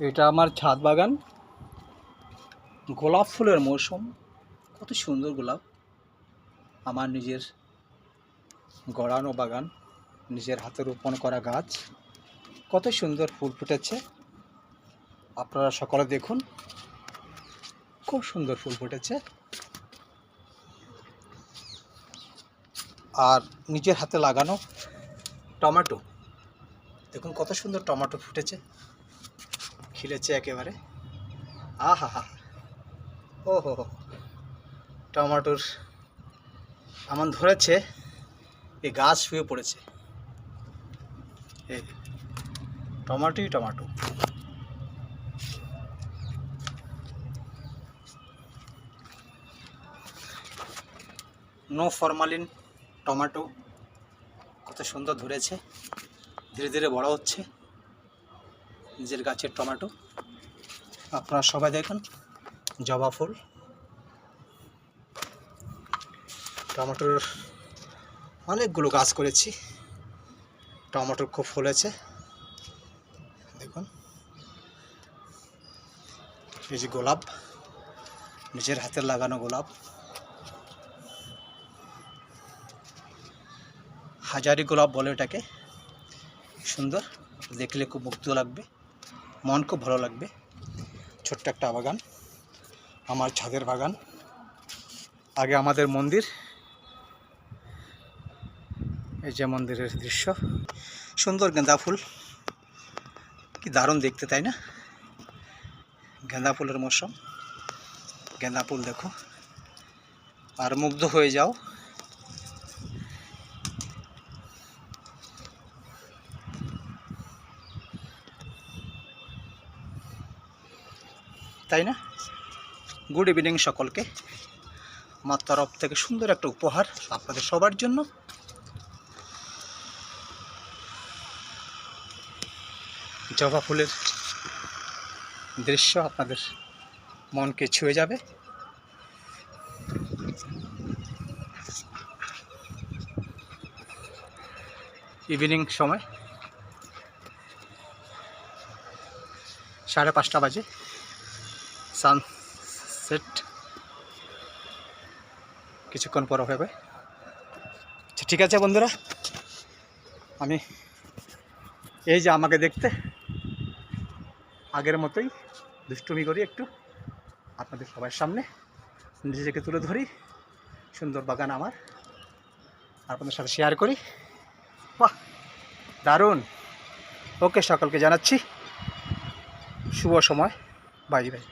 এটা আমার ছাদ বাগান। গোলাপ ফুলের মৌসুম। কত সুন্দর গোলাপ। আমার নিজের গড়ানো বাগান, নিজের হাতে রোপণ করা গাছ। কত সুন্দর ফুল ফুটেছে। আপনারা সকলে দেখুন, খুব সুন্দর ফুল ফুটেছে। আর নিজের হাতে লাগানো টমেটো, দেখুন কত সুন্দর টমেটো ফুটেছে, খিলেছে একেবারে। আহা হা, ও হো হো, টমেটোর এমন ধরেছে এই গাছ শুয়ে পড়েছে। এই টমেটোই টমেটো। নো ফরমালিন টমেটো, কত সুন্দর ধরেছে, ধীরে ধীরে বড় হচ্ছে নিজের গাছের টমেটো। আপনারা সবাই দেখুন, জবা ফুল। টমেটোর অনেকগুলো গাছ করেছি, টমেটো খুব ফলেছে। দেখুন, এই যে গোলাপ, নিজের হাতের লাগানো গোলাপ। হাজারি গোলাপ বলে এটাকে। সুন্দর, দেখলে খুব মুগ্ধ লাগবে, মন খুব ভালো লাগবে। ছোট্ট একটা বাগান, আমার ছাদের বাগান। আগে আমাদের মন্দির, এই যে মন্দিরের দৃশ্য। সুন্দর গেঁদা ফুল, কি দারুণ দেখতে, তাই না? গেঁদা ফুলের মৌসুম। গেঁদা ফুল দেখো আর মুগ্ধ হয়ে যাও। তাই না? গুড ইভিনিং সকলকে। আমার তরফ থেকে সুন্দর একটা উপহার আপনাদের সবার জন্য। জবা ফুলের দৃশ্য আপনাদের মনকে ছুঁয়ে যাবে। ইভিনিং সময় 5:30 বাজে, সানসেট কিছুক্ষণ পর হবে। ঠিক আছে বন্ধুরা, আমি এই যে আমাকে দেখতে আগের মতোই দুষ্টুমি করি একটু, আপনাদের সবার সামনে নিজেকে তুলে ধরি। সুন্দর বাগান আমার, আপনাদের সাথে শেয়ার করি। বাহ, দারুণ। ওকে, সকলকে জানাচ্ছি শুভ সময়। Bye bye.